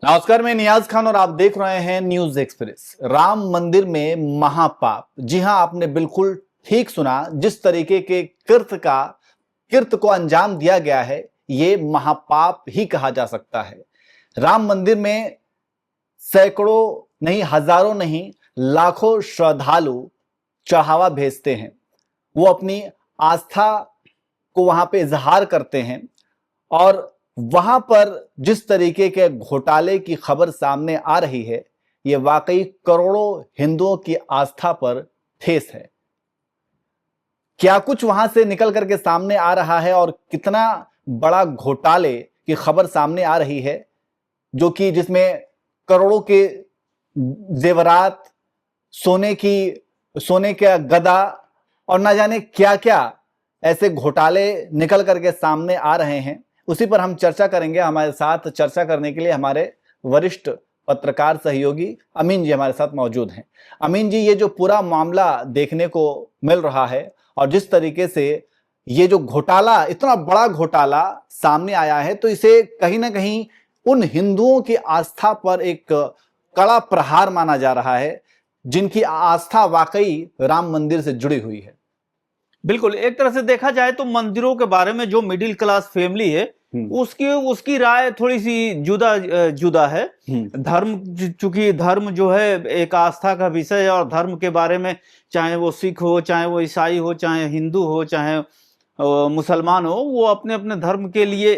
नमस्कार, मैं नियाज खान और आप देख रहे हैं न्यूज एक्सप्रेस। राम मंदिर में महापाप। जी हां, आपने बिल्कुल ठीक सुना। जिस तरीके के कृत्य को अंजाम दिया गया है, ये महापाप ही कहा जा सकता है। राम मंदिर में सैकड़ों नहीं, हजारों नहीं, लाखों श्रद्धालु चढ़ावा भेजते हैं। वो अपनी आस्था को वहां पे इजहार करते हैं और वहां पर जिस तरीके के घोटाले की खबर सामने आ रही है, ये वाकई करोड़ों हिंदुओं की आस्था पर ठेस है। क्या कुछ वहां से निकल करके सामने आ रहा है और कितना बड़ा घोटाले की खबर सामने आ रही है, जो कि जिसमें करोड़ों के जेवरात, सोने का गदा और ना जाने क्या क्या ऐसे घोटाले निकल करके सामने आ रहे हैं, उसी पर हम चर्चा करेंगे। हमारे साथ चर्चा करने के लिए हमारे वरिष्ठ पत्रकार सहयोगी अमीन जी हमारे साथ मौजूद हैं। अमीन जी, ये जो पूरा मामला देखने को मिल रहा है और जिस तरीके से ये जो घोटाला, इतना बड़ा घोटाला सामने आया है, तो इसे कहीं ना कहीं उन हिंदुओं की आस्था पर एक कड़ा प्रहार माना जा रहा है, जिनकी आस्था वाकई राम मंदिर से जुड़ी हुई है। बिल्कुल, एक तरह से देखा जाए तो मंदिरों के बारे में जो मिडिल क्लास फैमिली है उसकी राय थोड़ी सी जुदा है। धर्म, चूंकि धर्म जो है एक आस्था का विषय है और धर्म के बारे में चाहे वो सिख हो, चाहे वो ईसाई हो, चाहे हिंदू हो, चाहे मुसलमान हो, वो अपने अपने धर्म के लिए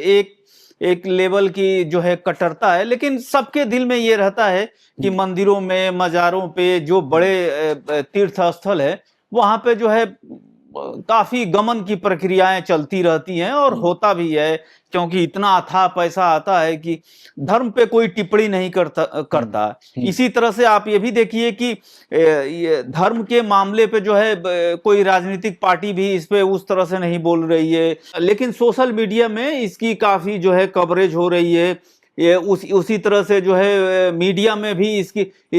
एक लेवल की जो है कट्टरता है। लेकिन सबके दिल में ये रहता है कि मंदिरों में, मजारों पे, जो बड़े तीर्थ स्थल है, वहां पे जो है काफी गमन की प्रक्रियाएं चलती रहती हैं और होता भी है, क्योंकि इतना अथाह पैसा आता है कि धर्म पे कोई टिप्पणी नहीं करता। इसी तरह से आप ये भी देखिए कि ये धर्म के मामले पे जो है कोई राजनीतिक पार्टी भी इस पे उस तरह से नहीं बोल रही है, लेकिन सोशल मीडिया में इसकी काफी जो है कवरेज हो रही है। ये उसी तरह से जो है मीडिया में भी इस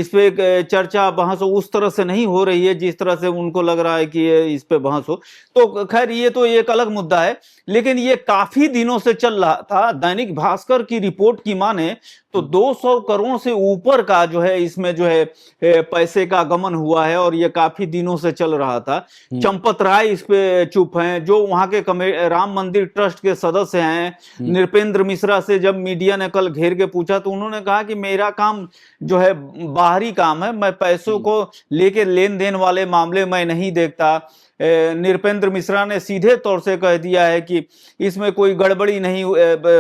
पे चर्चा बहस उस तरह से नहीं हो रही है जिस तरह से उनको लग रहा है कि ये इस पे बहस हो। तो खैर, ये तो एक अलग मुद्दा है, लेकिन ये काफी दिनों से चल रहा था। दैनिक भास्कर की रिपोर्ट की माने तो 200 करोड़ से ऊपर का जो है इसमें जो है पैसे का गमन हुआ है और ये काफी दिनों से चल रहा था। चंपत राय इस पे चुप हैं, जो वहां के राम मंदिर ट्रस्ट के सदस्य हैं। नृपेंद्र मिश्रा से जब मीडिया ने कल घेर के पूछा तो उन्होंने कहा कि मेरा काम जो है बाहरी काम है, मैं पैसों को लेके लेन देन वाले मामले मैं नहीं देखता। नृपेंद्र मिश्रा ने सीधे तौर से कह दिया है कि इसमें कोई गड़बड़ी नहीं,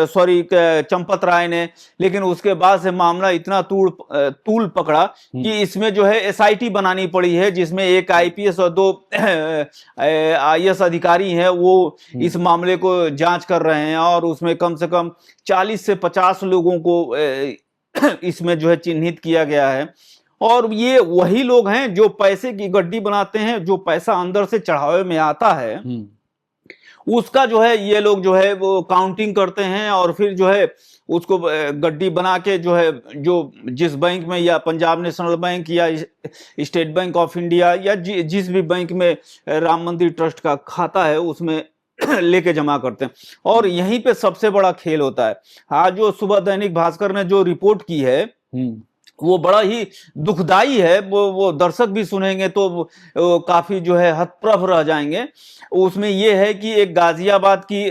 सॉरी चंपत राय ने, लेकिन उसके बाद से मामला इतना तूल पकड़ा कि इसमें जो है एसआईटी बनानी पड़ी है, जिसमें एक आईपीएस और 2 आईएएस अधिकारी हैं, वो इस मामले को जांच कर रहे हैं और उसमें कम से कम 40 से 50 लोगों को इसमें जो है चिन्हित किया गया है। और ये वही लोग हैं जो पैसे की गड्डी बनाते हैं, जो पैसा अंदर से चढ़ावे में आता है उसका जो है ये लोग जो है वो काउंटिंग करते हैं और फिर जो है उसको गड्डी बना के जो है, जो जिस बैंक में, या पंजाब नेशनल बैंक या स्टेट बैंक ऑफ इंडिया या जिस भी बैंक में राम मंदिर ट्रस्ट का खाता है, उसमें लेके जमा करते हैं। और यहीं पे सबसे बड़ा खेल होता है। आज जो सुबह दैनिक भास्कर ने जो रिपोर्ट की है वो बड़ा ही दुखदाई है। वो दर्शक भी सुनेंगे तो काफी जो है हतप्रभ रह जाएंगे। उसमें ये है कि एक गाजियाबाद की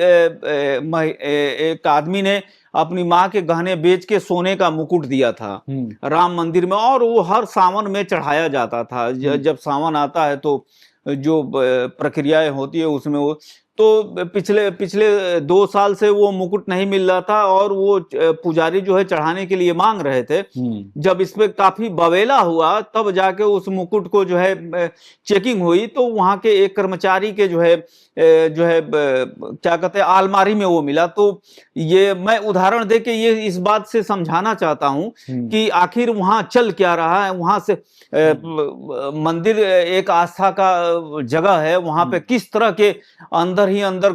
एक आदमी ने अपनी माँ के गहने बेच के सोने का मुकुट दिया था राम मंदिर में, और वो हर सावन में चढ़ाया जाता था। जब सावन आता है तो जो प्रक्रियाएं होती है उसमें वो, तो पिछले 2 साल से वो मुकुट नहीं मिल रहा था और वो पुजारी जो है चढ़ाने के लिए मांग रहे थे। जब इस पे काफी बवेला हुआ तब जाके उस मुकुट को जो है चेकिंग हुई तो वहां के एक कर्मचारी के जो है क्या कहते हैं, आलमारी में वो मिला। तो ये मैं उदाहरण दे के ये इस बात से समझाना चाहता हूं कि आखिर वहां चल क्या रहा है। वहां से मंदिर एक आस्था का जगह है, वहां पे किस तरह के अंदर ही अंदर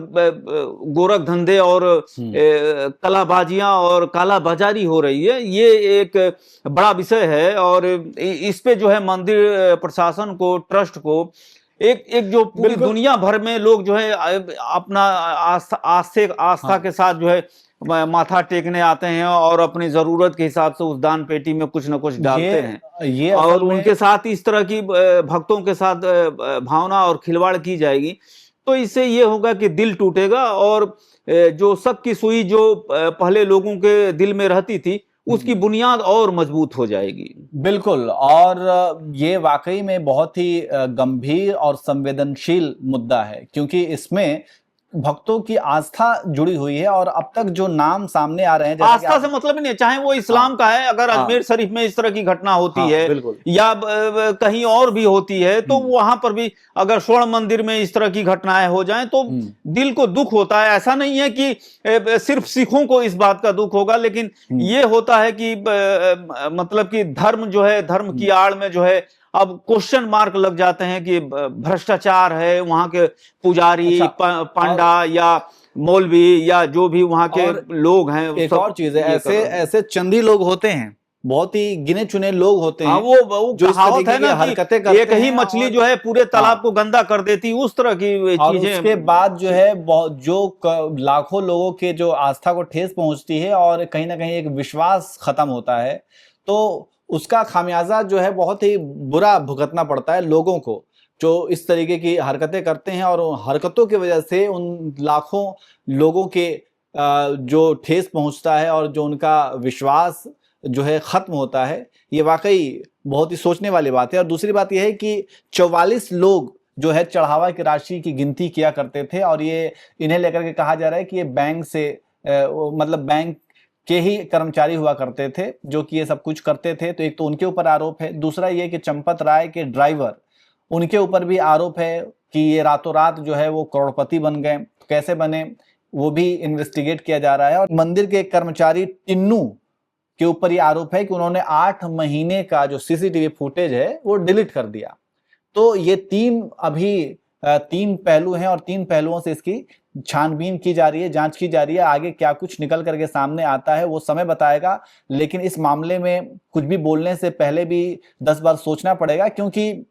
गोरख धंधे और कलाबाजियां और काला बाजारी हो रही है, ये एक बड़ा विषय है। और इस पे जो है मंदिर प्रशासन को, ट्रस्ट को, एक जो पूरी दुनिया भर में लोग जो है अपना आस्था के साथ जो है माथा टेकने आते हैं और अपनी जरूरत के हिसाब से उस दान पेटी में कुछ न कुछ डालते हैं। ये और उनके साथ इस तरह की भक्तों के साथ भावना और खिलवाड़ की जाएगी तो इससे ये होगा कि दिल टूटेगा और जो शक की सुई जो पहले लोगों के दिल में रहती थी उसकी बुनियाद और मजबूत हो जाएगी। बिल्कुल। और ये वाकई में बहुत ही गंभीर और संवेदनशील मुद्दा है, क्योंकि इसमें भक्तों की आस्था जुड़ी हुई है। और अब तक जो नाम सामने आ रहे हैं, आस्था से मतलब ही नहीं, चाहे वो इस्लाम का है, अगर अजमेर शरीफ में इस तरह की घटना होती है या कहीं और भी होती है तो वहां पर भी अगर स्वर्ण मंदिर में इस तरह की घटनाएं हो जाएं तो दिल को दुख होता है। ऐसा नहीं है कि सिर्फ सिखों को इस बात का दुख होगा, लेकिन ये होता है कि मतलब कि धर्म जो है, धर्म की आड़ में जो है अब क्वेश्चन मार्क लग जाते हैं कि भ्रष्टाचार है, वहां के पुजारी, पंडा या मौलवी या जो भी वहां के लोग हैं। एक और चीज है, ऐसे चंदी लोग होते हैं, बहुत ही गिने चुने लोग होते हैं। वो जो कहावत है ना, हरकतें करते एक ही मछली जो है पूरे तालाब को गंदा कर देती, उस तरह की चीजें। उसके बाद जो है जो लाखों लोगों के जो आस्था को ठेस पहुंचती है और कहीं ना कहीं एक विश्वास खत्म होता है, तो उसका खामियाजा जो है बहुत ही बुरा भुगतना पड़ता है लोगों को जो इस तरीके की हरकतें करते हैं। और हरकतों की वजह से उन लाखों लोगों के जो ठेस पहुंचता है और जो उनका विश्वास जो है खत्म होता है, ये वाकई बहुत ही सोचने वाली बात है। और दूसरी बात यह है कि 44 लोग जो है चढ़ावा की राशि की गिनती किया करते थे, और ये इन्हें लेकर के कहा जा रहा है कि ये बैंक से मतलब बैंक के ही कर्मचारी हुआ करते थे जो कि ये सब कुछ करते थे। तो एक तो उनके ऊपर आरोप है, दूसरा ये कि चंपत राय के ड्राइवर, उनके ऊपर भी आरोप है कि ये रातों रात जो है वो करोड़पति बन गए। तो कैसे बने वो भी इन्वेस्टिगेट किया जा रहा है। और मंदिर के कर्मचारी टिन्नू के ऊपर ये आरोप है कि उन्होंने 8 महीने का जो सीसीटीवी फुटेज है वो डिलीट कर दिया। तो ये तीन पहलू हैं और तीन पहलुओं से इसकी छानबीन की जा रही है, जांच की जा रही है। आगे क्या कुछ निकल करके सामने आता है वो समय बताएगा, लेकिन इस मामले में कुछ भी बोलने से पहले भी 10 बार सोचना पड़ेगा, क्योंकि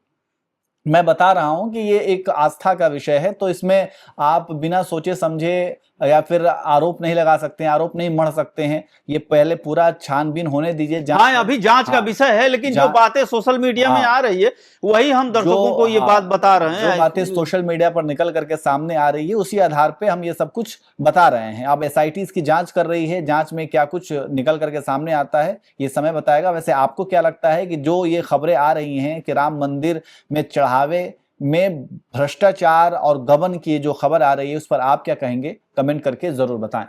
मैं बता रहा हूं कि ये एक आस्था का विषय है। तो इसमें आप बिना सोचे समझे या फिर आरोप नहीं लगा सकते हैं, आरोप नहीं मढ़ सकते हैं। ये पहले पूरा छानबीन होने दीजिए। हाँ, अभी जांच का विषय है, लेकिन जो बातें सोशल मीडिया में आ रही है वही हम दर्शकों को ये बात बता रहे हैं। जो बातें सोशल मीडिया पर निकल करके सामने आ रही है उसी आधार पे हम ये सब कुछ बता रहे हैं। अब एसआईटी इसकी जांच कर रही है, जांच में क्या कुछ निकल करके सामने आता है ये समय बताएगा। वैसे आपको क्या लगता है कि जो ये खबरें आ रही हैं कि राम मंदिर में चढ़ावे में भ्रष्टाचार और गबन की जो खबर आ रही है उस पर आप क्या कहेंगे? कमेंट करके जरूर बताएं।